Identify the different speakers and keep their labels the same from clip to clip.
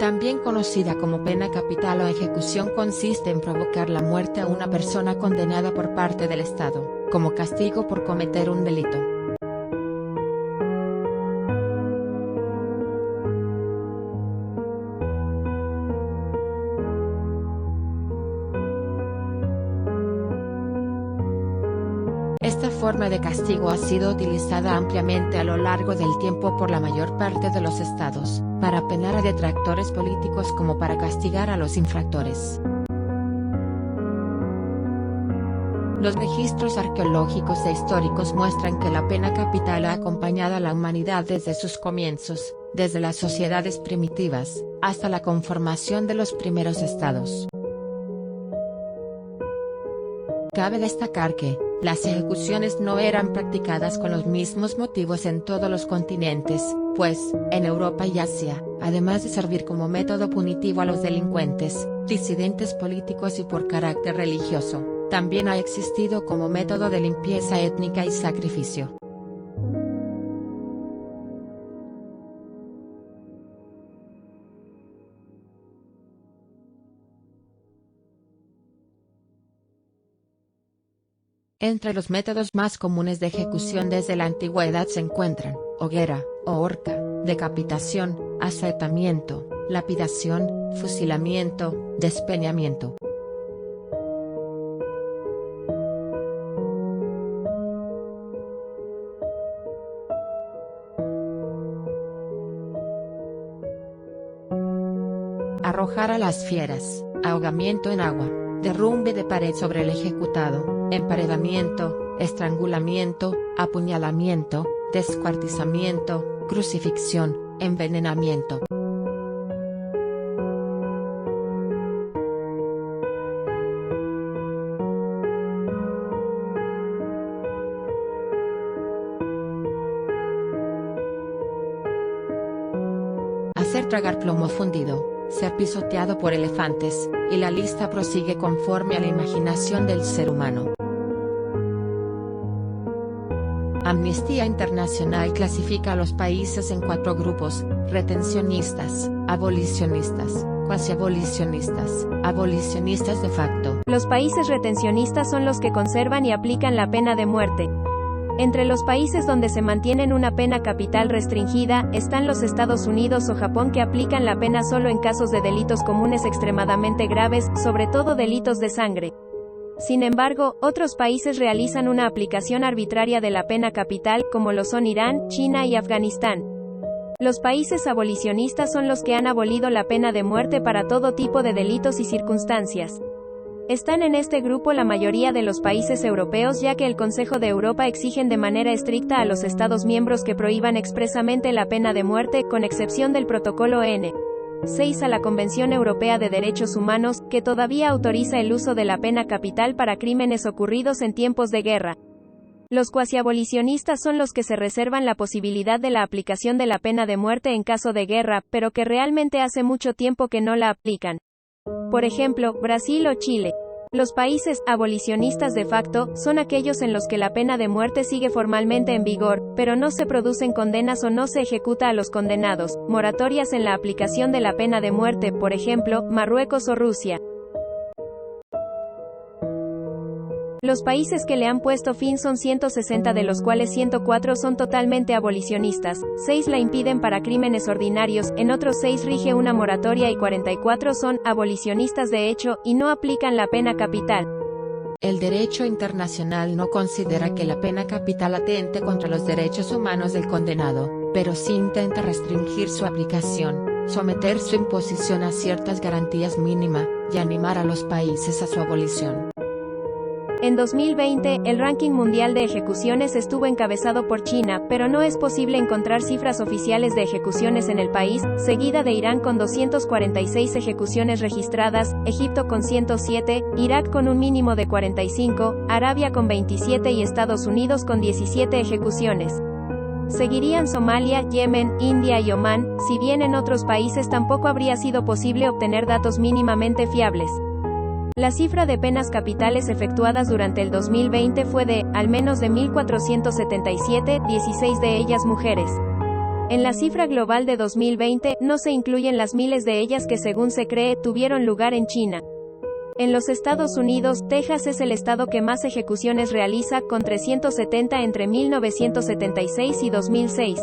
Speaker 1: También conocida como pena capital o ejecución, consiste en provocar la muerte a una persona condenada por parte del Estado, como castigo por cometer un delito. Esta forma de castigo ha sido utilizada ampliamente a lo largo del tiempo por la mayor parte de los estados, para penar a detractores políticos como para castigar a los infractores. Los registros arqueológicos e históricos muestran que la pena capital ha acompañado a la humanidad desde sus comienzos, desde las sociedades primitivas, hasta la conformación de los primeros estados. Cabe destacar que, las ejecuciones no eran practicadas con los mismos motivos en todos los continentes, pues, en Europa y Asia, además de servir como método punitivo a los delincuentes, disidentes políticos y por carácter religioso, también ha existido como método de limpieza étnica y sacrificio. Entre los métodos más comunes de ejecución desde la antigüedad se encuentran, hoguera, o horca, decapitación, asertamiento, lapidación, fusilamiento, despeñamiento. Arrojar a las fieras, ahogamiento en agua, derrumbe de pared sobre el ejecutado, emparedamiento, estrangulamiento, apuñalamiento, descuartizamiento, crucifixión, envenenamiento. Hacer tragar plomo fundido, ser pisoteado por elefantes, y la lista prosigue conforme a la imaginación del ser humano. Amnistía Internacional clasifica a los países en 4 grupos: retencionistas, abolicionistas, cuasiabolicionistas, abolicionistas de facto.
Speaker 2: Los países retencionistas son los que conservan y aplican la pena de muerte. Entre los países donde se mantienen una pena capital restringida, están los Estados Unidos o Japón, que aplican la pena solo en casos de delitos comunes extremadamente graves, sobre todo delitos de sangre. Sin embargo, otros países realizan una aplicación arbitraria de la pena capital, como lo son Irán, China y Afganistán. Los países abolicionistas son los que han abolido la pena de muerte para todo tipo de delitos y circunstancias. Están en este grupo la mayoría de los países europeos, ya que el Consejo de Europa exigen de manera estricta a los Estados miembros que prohíban expresamente la pena de muerte, con excepción del Protocolo N. 6 a la Convención Europea de Derechos Humanos, que todavía autoriza el uso de la pena capital para crímenes ocurridos en tiempos de guerra. Los cuasiabolicionistas son los que se reservan la posibilidad de la aplicación de la pena de muerte en caso de guerra, pero que realmente hace mucho tiempo que no la aplican. Por ejemplo, Brasil o Chile. Los países abolicionistas de facto son aquellos en los que la pena de muerte sigue formalmente en vigor, pero no se producen condenas o no se ejecuta a los condenados. Moratorias en la aplicación de la pena de muerte, por ejemplo, Marruecos o Rusia. Los países que le han puesto fin son 160, de los cuales 104 son totalmente abolicionistas, 6 la impiden para crímenes ordinarios, en otros 6 rige una moratoria y 44 son abolicionistas de hecho, y no aplican la pena capital.
Speaker 1: El derecho internacional no considera que la pena capital atente contra los derechos humanos del condenado, pero sí intenta restringir su aplicación, someter su imposición a ciertas garantías mínimas, y animar a los países a su abolición.
Speaker 2: En 2020, el ranking mundial de ejecuciones estuvo encabezado por China, pero no es posible encontrar cifras oficiales de ejecuciones en el país, seguida de Irán con 246 ejecuciones registradas, Egipto con 107, Irak con un mínimo de 45, Arabia con 27 y Estados Unidos con 17 ejecuciones. Seguirían Somalia, Yemen, India y Omán, si bien en otros países tampoco habría sido posible obtener datos mínimamente fiables. La cifra de penas capitales efectuadas durante el 2020 fue de, al menos de 1.477, 16 de ellas mujeres. En la cifra global de 2020, no se incluyen las miles de ellas que según se cree, tuvieron lugar en China. En los Estados Unidos, Texas es el estado que más ejecuciones realiza, con 370 entre 1976 y 2006.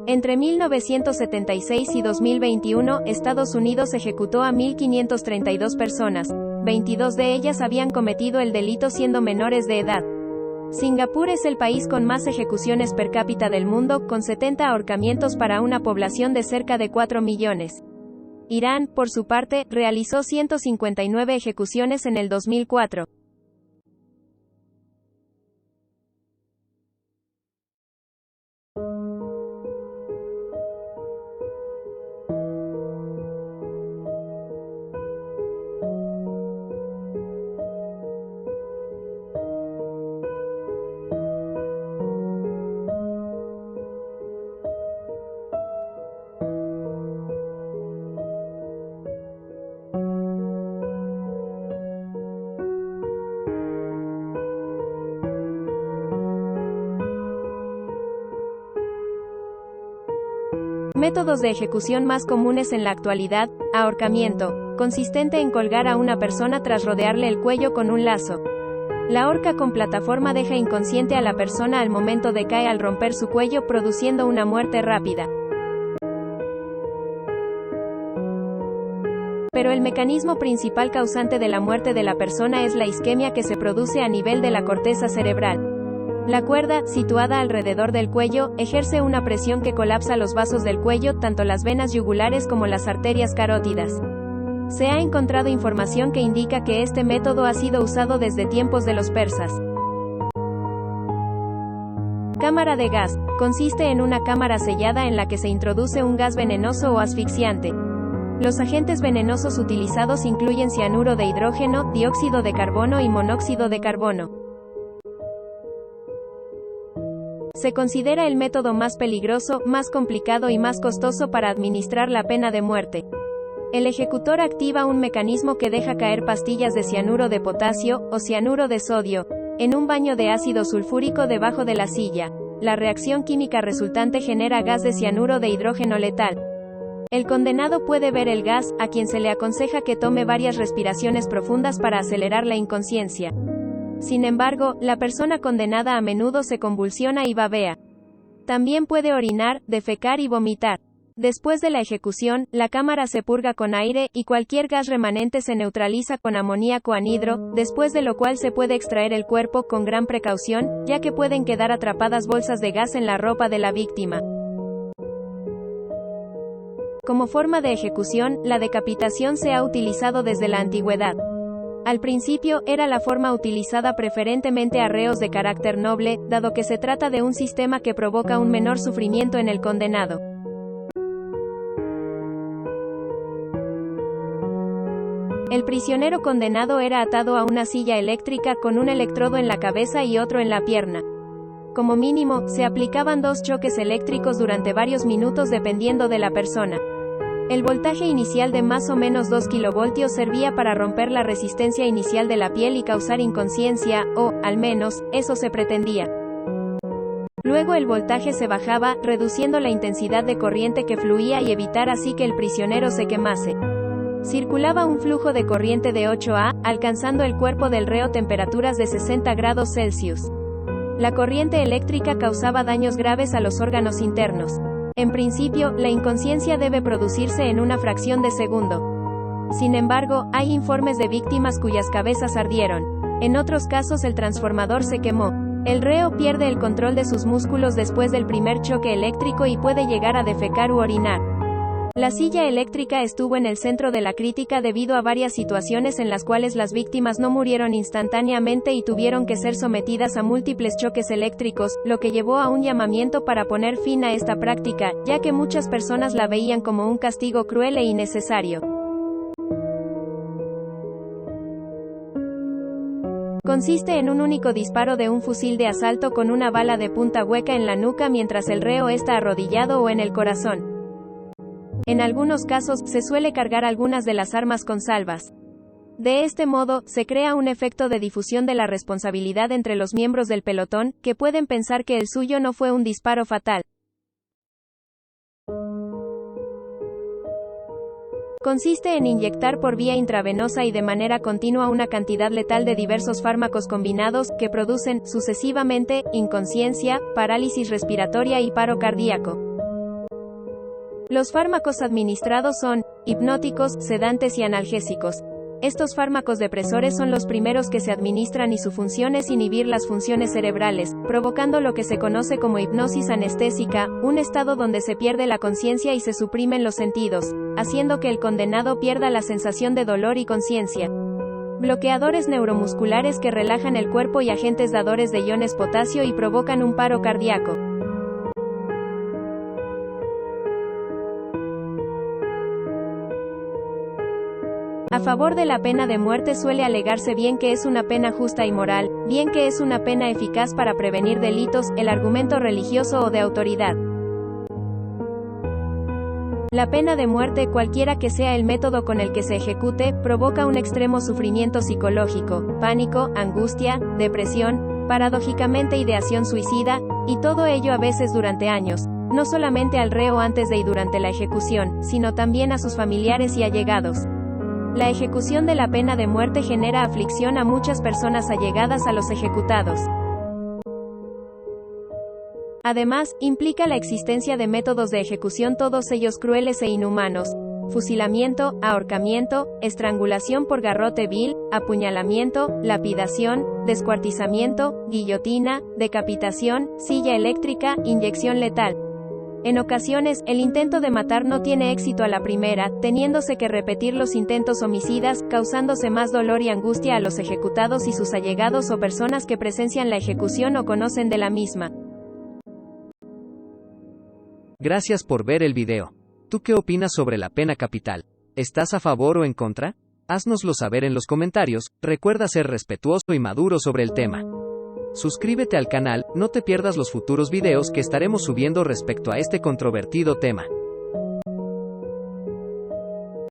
Speaker 2: Entre 1976 y 2021, Estados Unidos ejecutó a 1.532 personas. 22 de ellas habían cometido el delito siendo menores de edad. Singapur es el país con más ejecuciones per cápita del mundo, con 70 ahorcamientos para una población de cerca de 4 millones. Irán, por su parte, realizó 159 ejecuciones en el 2004. Métodos de ejecución más comunes en la actualidad: ahorcamiento, consistente en colgar a una persona tras rodearle el cuello con un lazo. La horca con plataforma deja inconsciente a la persona al momento de caer al romper su cuello, produciendo una muerte rápida. Pero el mecanismo principal causante de la muerte de la persona es la isquemia que se produce a nivel de la corteza cerebral. La cuerda, situada alrededor del cuello, ejerce una presión que colapsa los vasos del cuello, tanto las venas yugulares como las arterias carótidas. Se ha encontrado información que indica que este método ha sido usado desde tiempos de los persas. Cámara de gas. Consiste en una cámara sellada en la que se introduce un gas venenoso o asfixiante. Los agentes venenosos utilizados incluyen cianuro de hidrógeno, dióxido de carbono y monóxido de carbono. Se considera el método más peligroso, más complicado y más costoso para administrar la pena de muerte. El ejecutor activa un mecanismo que deja caer pastillas de cianuro de potasio, o cianuro de sodio, en un baño de ácido sulfúrico debajo de la silla. La reacción química resultante genera gas de cianuro de hidrógeno letal. El condenado puede ver el gas, a quien se le aconseja que tome varias respiraciones profundas para acelerar la inconsciencia. Sin embargo, la persona condenada a menudo se convulsiona y babea. También puede orinar, defecar y vomitar. Después de la ejecución, la cámara se purga con aire, y cualquier gas remanente se neutraliza con amoníaco anhidro, después de lo cual se puede extraer el cuerpo con gran precaución, ya que pueden quedar atrapadas bolsas de gas en la ropa de la víctima. Como forma de ejecución, la decapitación se ha utilizado desde la antigüedad. Al principio, era la forma utilizada preferentemente a reos de carácter noble, dado que se trata de un sistema que provoca un menor sufrimiento en el condenado. El prisionero condenado era atado a una silla eléctrica con un electrodo en la cabeza y otro en la pierna. Como mínimo, se aplicaban 2 choques eléctricos durante varios minutos dependiendo de la persona. El voltaje inicial de más o menos 2 kV servía para romper la resistencia inicial de la piel y causar inconsciencia, o, al menos, eso se pretendía. Luego el voltaje se bajaba, reduciendo la intensidad de corriente que fluía y evitar así que el prisionero se quemase. Circulaba un flujo de corriente de 8 A, alcanzando el cuerpo del reo temperaturas de 60 grados Celsius. La corriente eléctrica causaba daños graves a los órganos internos. En principio, la inconsciencia debe producirse en una fracción de segundo. Sin embargo, hay informes de víctimas cuyas cabezas ardieron. En otros casos el transformador se quemó. El reo pierde el control de sus músculos después del primer choque eléctrico y puede llegar a defecar u orinar. La silla eléctrica estuvo en el centro de la crítica debido a varias situaciones en las cuales las víctimas no murieron instantáneamente y tuvieron que ser sometidas a múltiples choques eléctricos, lo que llevó a un llamamiento para poner fin a esta práctica, ya que muchas personas la veían como un castigo cruel e innecesario. Consiste en un único disparo de un fusil de asalto con una bala de punta hueca en la nuca mientras el reo está arrodillado o en el corazón. En algunos casos, se suele cargar algunas de las armas con salvas. De este modo, se crea un efecto de difusión de la responsabilidad entre los miembros del pelotón, que pueden pensar que el suyo no fue un disparo fatal. Consiste en inyectar por vía intravenosa y de manera continua una cantidad letal de diversos fármacos combinados, que producen, sucesivamente, inconsciencia, parálisis respiratoria y paro cardíaco. Los fármacos administrados son hipnóticos, sedantes y analgésicos. Estos fármacos depresores son los primeros que se administran y su función es inhibir las funciones cerebrales, provocando lo que se conoce como hipnosis anestésica, un estado donde se pierde la conciencia y se suprimen los sentidos, haciendo que el condenado pierda la sensación de dolor y conciencia. Bloqueadores neuromusculares que relajan el cuerpo y agentes dadores de iones potasio y provocan un paro cardíaco. A favor de la pena de muerte suele alegarse bien que es una pena justa y moral, bien que es una pena eficaz para prevenir delitos, el argumento religioso o de autoridad. La pena de muerte, cualquiera que sea el método con el que se ejecute, provoca un extremo sufrimiento psicológico, pánico, angustia, depresión, paradójicamente ideación suicida, y todo ello a veces durante años, no solamente al reo antes de y durante la ejecución, sino también a sus familiares y allegados. La ejecución de la pena de muerte genera aflicción a muchas personas allegadas a los ejecutados. Además, implica la existencia de métodos de ejecución todos ellos crueles e inhumanos: fusilamiento, ahorcamiento, estrangulación por garrote vil, apuñalamiento, lapidación, descuartizamiento, guillotina, decapitación, silla eléctrica, inyección letal. En ocasiones, el intento de matar no tiene éxito a la primera, teniéndose que repetir los intentos homicidas, causándose más dolor y angustia a los ejecutados y sus allegados o personas que presencian la ejecución o conocen de la misma.
Speaker 3: Gracias por ver el video. ¿Tú qué opinas sobre la pena capital? ¿Estás a favor o en contra? Haznoslo saber en los comentarios. Recuerda ser respetuoso y maduro sobre el tema. Suscríbete al canal, no te pierdas los futuros videos que estaremos subiendo respecto a este controvertido tema.